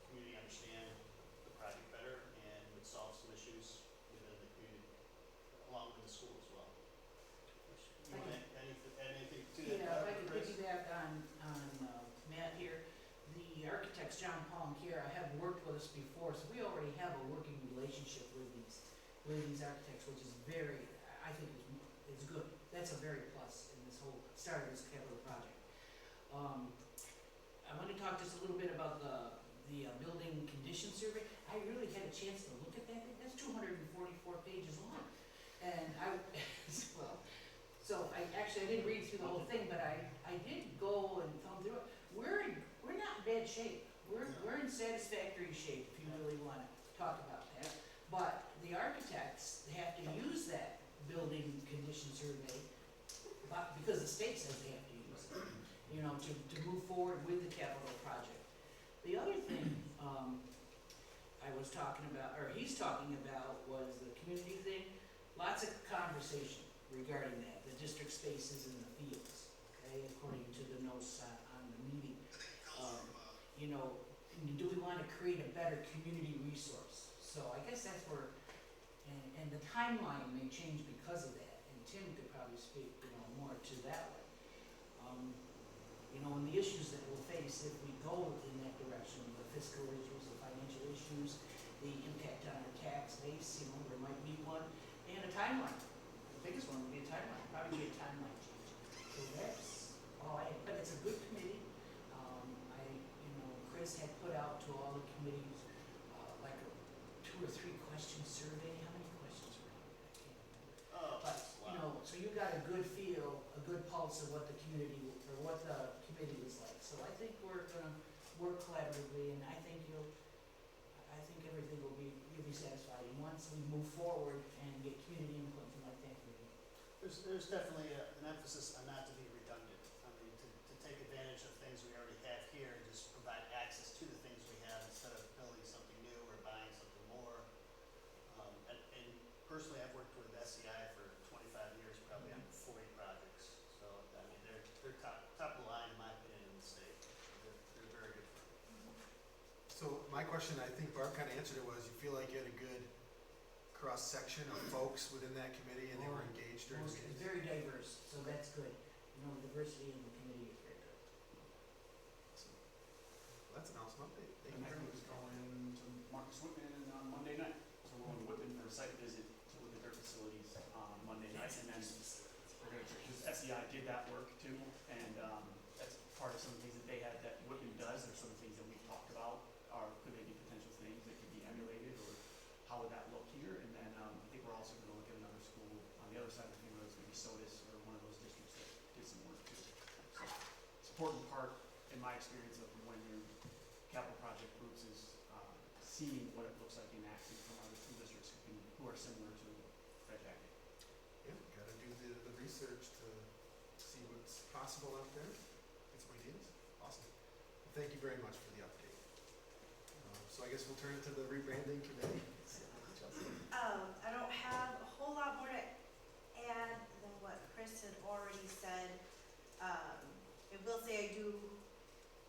community understand the project better and with these architects, which is very, I think is good. That's a very plus in this whole start of this capital project. I want to talk just a little bit about the building condition survey. I really had a chance to look at that. That's 244 pages long. And well, so I didn't read through the whole thing, but I did go and thumb through it. We're not in bad shape. We're in satisfactory shape, if you really want to talk about that. But the architects have to use that building condition survey because the state says they have to use it, to move forward with the capital project. The other thing I was talking about, or he's talking about, was the community thing. Lots of conversation regarding that, the district spaces in the fields, okay, according to the notes on the meeting. Do we want to create a better community resource? So I guess that's where, and the timeline may change because of that, and Tim could probably speak, more to that one. And the issues that we'll face if we go in that direction, the fiscal issues, the financial issues, the impact on our tax base, there might be one, and a timeline. The biggest one would be a timeline, probably be a timeline change. So that's all but it's a good committee. Chris had put out to all the committees, like a 2 or 3 question survey. How many questions were on it? I can't remember. But, so you got a good feel, a good pulse of what the community, or what the committee was like. So I think we're gonna work collaboratively, and I think everything you'll be satisfied. And once we move forward and get community input and like that, There's definitely an emphasis on not to be redundant. I mean, to take advantage of things we already have here and just provide access to the things we have instead of building something new or buying something more. And personally, I've worked with SCI for 25 years, probably on 40 projects. So, I mean, they're top of the line, in my opinion, in the state. They're very good for it. So my question, I think Barb kind of answered it, was you feel like you had a good cross-section of folks within that committee and they were engaged during the it's meetings? very diverse, so that's good. Diversity in the committee is very good. Awesome. Well, that's an awesome update. Thank And you I very was much. going to Marcus Whitman on Monday night. So we're going to Whitman for a site visit to look at their facilities on Monday night. And then we're going to, because SEI did that work too. And that's part of some of the things that they had that Whitman does. There's some of the things that we've talked about could they be potential things that could be emulated, or how would that look here? And then I think we're also going to look at another school on the other side of the field. It's going to be SOTUS, or one of those districts that did some work too. So it's an important part, in my experience, of when you're capital project groups is seeing what it looks like in action from other school districts who are similar to Red Jacket. Yeah, gotta do the research to see what's possible out there, get some ideas. Awesome. Well, thank you very much for the update. So I guess we'll turn to the rebranding committee. Chelsea. I don't have a whole lot more to add than what Chris had already said. I will say I do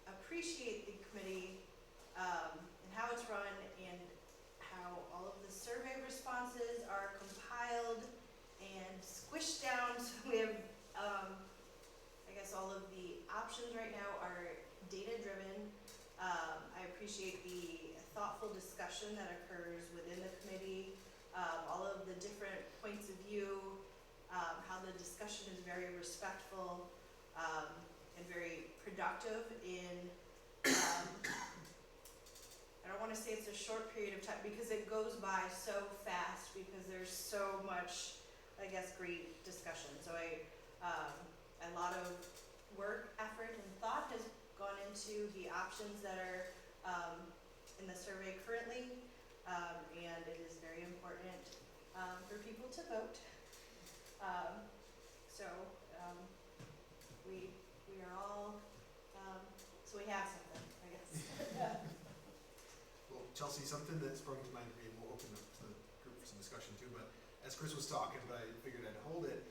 appreciate the committee and how it's run and how all of the survey responses are compiled and squished down. So we have, I guess all of the options right now are data driven. I appreciate the thoughtful discussion that occurs within the committee, all of the different points of view, how the discussion is very respectful and very productive in, I don't want to say it's a short period of time because it goes by so fast because there's so much, I guess, great discussion. So a lot of work, effort, and thought has gone into the options that are in the survey currently, and it is very important for people to vote. We are all, so we have something, I guess. Well, Chelsea, something that sprung to mind for me, and we'll open up to the group for some discussion too, but as Chris was talking, but I figured I'd hold it,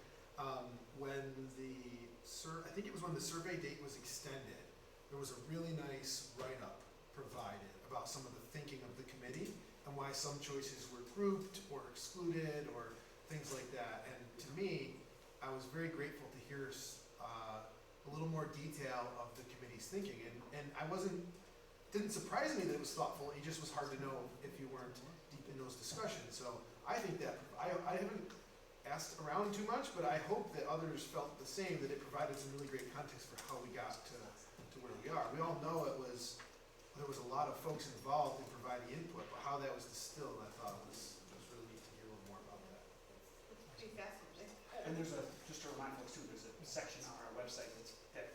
when I think it was when the survey date was extended, there was a really nice write-up provided about some of the thinking of the committee and why some choices were grouped or excluded or things like that. And to me, I was very grateful to hear a little more detail of the committee's thinking. And didn't surprise me that it was thoughtful. It just was hard to know if you weren't deep in those discussions. So I I think that, I haven't asked around too much, but I hope that others felt the same, that it provided some really great context for how we got to where we are. We all know there was a lot of folks involved in providing input, but how that was distilled, I thought was really neat to hear a little more about that. It's pretty fascinating. And there's just to remind folks too, there's a section on our website that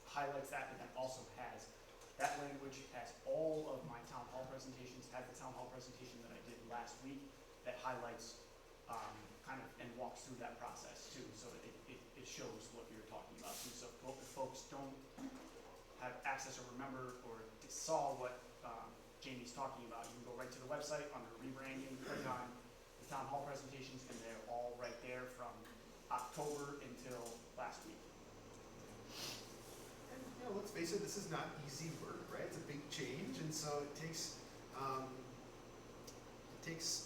highlights that, and then also has that language, has all of my town hall presentations, has the town hall presentation that I did last week that highlights, kind of, and walks through that process too, so it shows what you're talking about too. So if folks don't have access or remember or saw what Jamie's talking about, you can go right to the website under rebranding, click on the town hall presentations, and they're all right there from October until last week. And, you know, let's face it, this is not easy work, right? It's a big change, and so it takes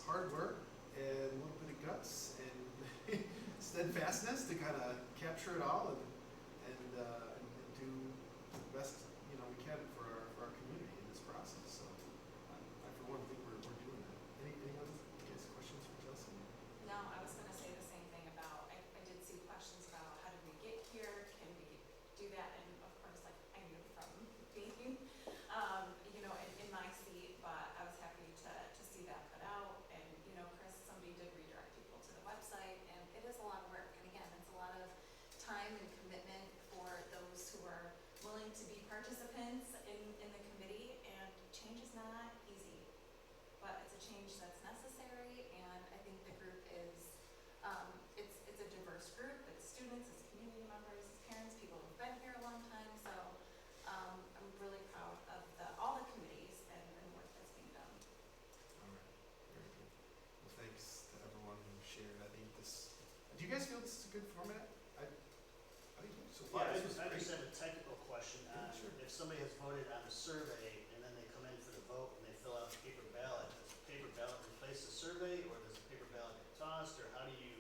hard work and a little bit of guts and steadfastness to kind of capture it all and do the best we can for our community in this process. So I for one think we're doing that. Any other questions for Chelsea? No, I was gonna say the same thing about, I did see questions about how did we get here, can we do that, and of course, like, I knew from being, in my seat, but I was happy to see that put out, and, Chris, somebody did redirect people to the website, and it is a lot of work, and again, it's a lot of time and commitment for those who are willing to be participants in the committee, and change is not easy, but it's a change that's necessary, and I think the group is, it's a diverse group, it's students, it's community members, it's parents, people who've been here a long time, so, I'm really proud of all the committees and work that's being done. All right, very good. Well, thanks to everyone who shared. I think this. Do you guys feel this is a good format? I think so far Yeah, this was I great. just have a technical question Yeah, on, sure. if somebody has voted on a survey and then they come in for the vote and they fill out a paper ballot, does the paper ballot replace the survey, or does the paper ballot get tossed, or how do you,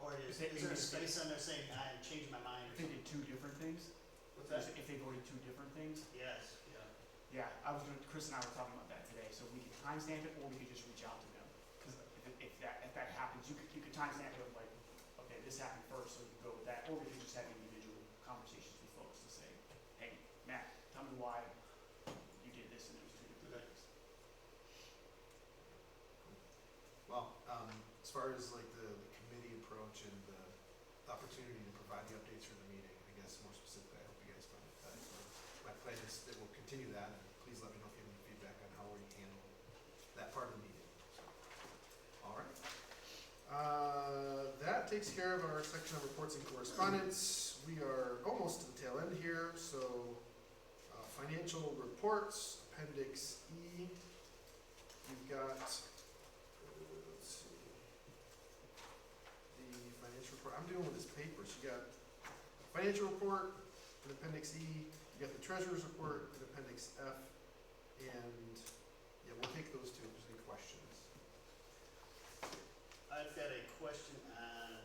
or is there a space on there saying, I'm changing my mind, If or they something? did two different things, What's that? if they voted two different things, Yes, yeah. yeah, Chris and I were talking about that today, so we could timestamp it, or we could just reach out to them. Because if that happens, you could timestamp it of like, okay, this happened first, so you can go with that, or we could just have individual conversations with folks to say, hey, Matt, tell me why you did this and it was two different things. Well, as far as like the committee approach and the opportunity to provide the updates for the meeting, I guess more specifically, I hope you guys find it valuable. My plan is that we'll continue that, and please let me know if you have any feedback on how we handle that part of the meeting. So, all right. That takes care of our section of reports and correspondence. We are almost to the tail end here, so financial reports, Appendix E. We've got, let's see, the financial report. I'm dealing with this paper. So you got financial report in Appendix E. You got the treasurer's report in Appendix F, and yeah, we'll take those two if there's any questions. I've got a question on,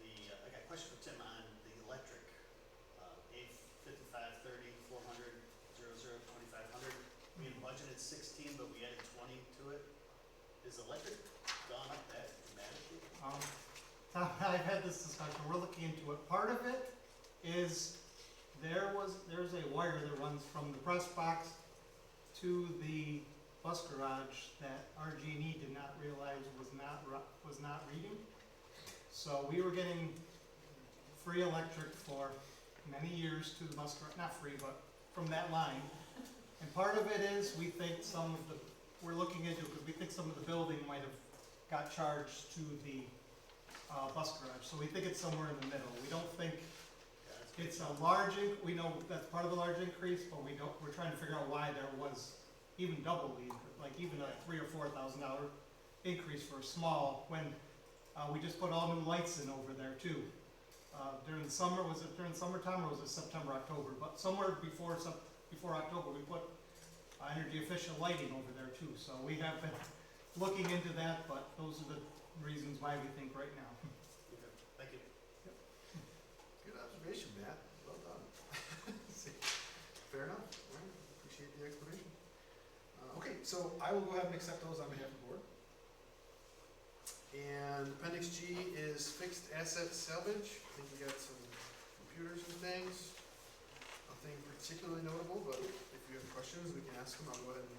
I got a question for Tim on the electric, A5530-400-00-2500. We had budgeted 16, but we added 20 to it. Is electric gone up that dramatically? I've had this discussion, we're looking into it. Part of it is there's a wire that runs from the press box to the bus garage that RG&E did not realize was not reading. So we were getting free electric for many years to the bus garage, not free, but from that line. And part of it is we think we're looking into it because we think some of the building might have got charged to the bus garage. So we think it's somewhere in the middle. We don't think it's a large, we know that's part of the large increase, but we're trying to figure out why there was even double the, like even a $3,000 or $4,000 increase for a small, when we just put all new lights in over there too. During the summer, was it during summertime or was it September, October? But somewhere before October, we put energy efficient lighting over there too. So we have been looking into that, but those are the reasons why we think right now. Okay, thank you. Good observation, Matt. Well done. Fair enough. All right. Appreciate the explanation. Okay, so I will go ahead and accept those on behalf of the board. And appendix G is fixed asset salvage. I think we got some computers and things. Nothing particularly notable, but if you have questions, we can ask them. I'll go ahead and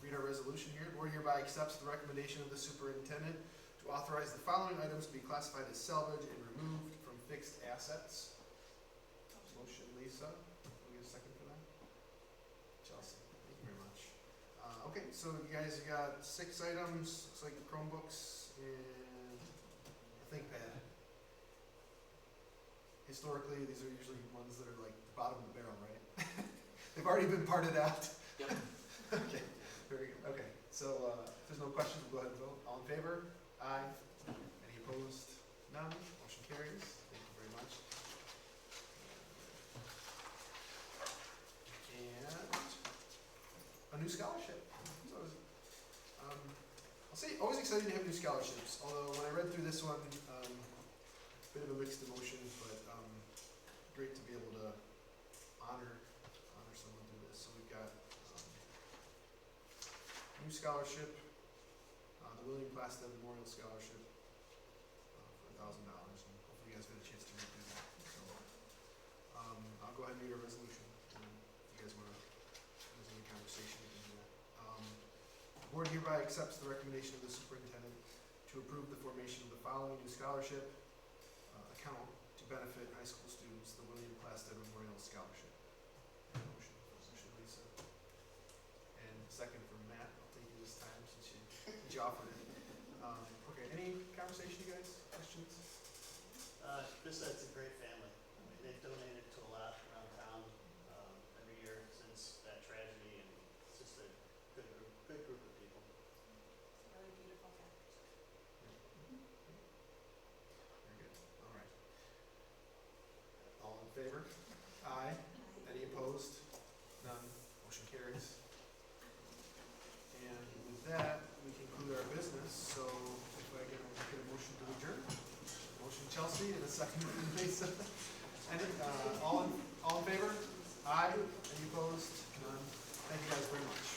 read our resolution here. The board hereby accepts the recommendation of the superintendent to authorize the following items to be classified as salvage and removed from fixed assets. Motion, Lisa. Can we get a second for that? Chelsea, thank you very much. Okay, so you guys got 6 items. Looks like Chromebooks and a ThinkPad. Historically, these are usually ones that are like the bottom of the barrel, right? They've already been parted out. Yep. Okay, very good. Okay, so if there's no questions, we'll go ahead and vote. All in favor? Aye. Any opposed? None. Motion carries. Thank you very much. And a new scholarship. So, I'll say always excited to have new scholarships. Although when I read through this one, bit of a mixed emotion, but great to be able to honor someone through this. So we've got new scholarship, the William Plastad Memorial Scholarship for $1,000, and hopefully you guys get a chance to read through that. So I'll go ahead and read a resolution. And if you guys want to, if there's any conversation, we can do that. The board hereby accepts the recommendation of the superintendent to approve the formation of the following new scholarship account to benefit high school students, the William Plastad Memorial Scholarship. Motion, Lisa. And second from Matt. I'll take you this time since you offered it. Okay, any conversation, you guys? Questions? Chris said it's a great family. I mean, they've donated to a lot around town every year since that tragedy, and it's just a good group of people. It's a really beautiful gift. Very good. All right. All in favor? Aye. Any opposed? None. Motion carries. And with that, we conclude our business. So if I get a motion to adjourn. Motion Chelsea and a second from Lisa. And all in favor? Aye. Any opposed? None. Thank you guys very much.